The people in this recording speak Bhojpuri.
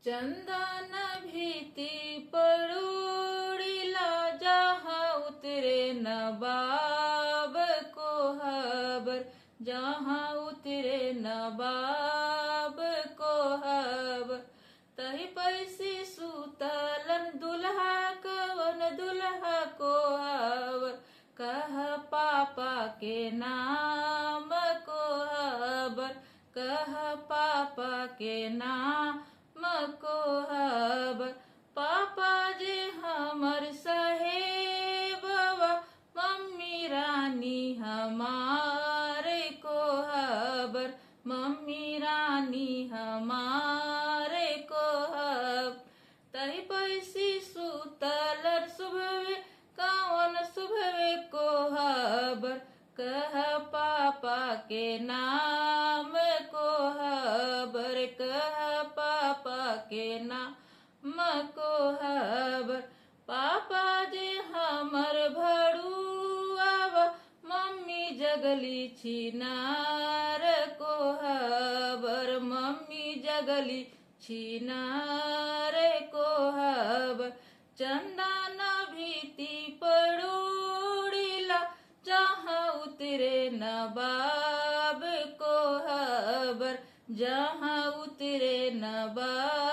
चंदन भीति पड़ूड़िला जहाँ उतरे नवाब को हबर, जहाँ उतरे नवाब को हबर। तही पैसी सुतलन दुल्हा कवन दुल्हा को हबर, कह पापा के नाम को हबर, कह पापा के नाम को हबर। पापा जे हमर सहेबवा, मम्मी रानी हमारे को हबर, मम्मी रानी हमारे को हब। तही पैसी सुतलन सुबह कवन सुबह को हबर, कह पापा के नाम को हबर, कह पापा के नाम को हबर। पापा जे हमर भड़ुआवा, मम्मी जगली छिनार को हबर, मम्मी जगली छिनार को हबर। चंदन भीति पड़ूड़िला जहाँ उतरे नवाब को हबर, जहाँ उतरे नवाब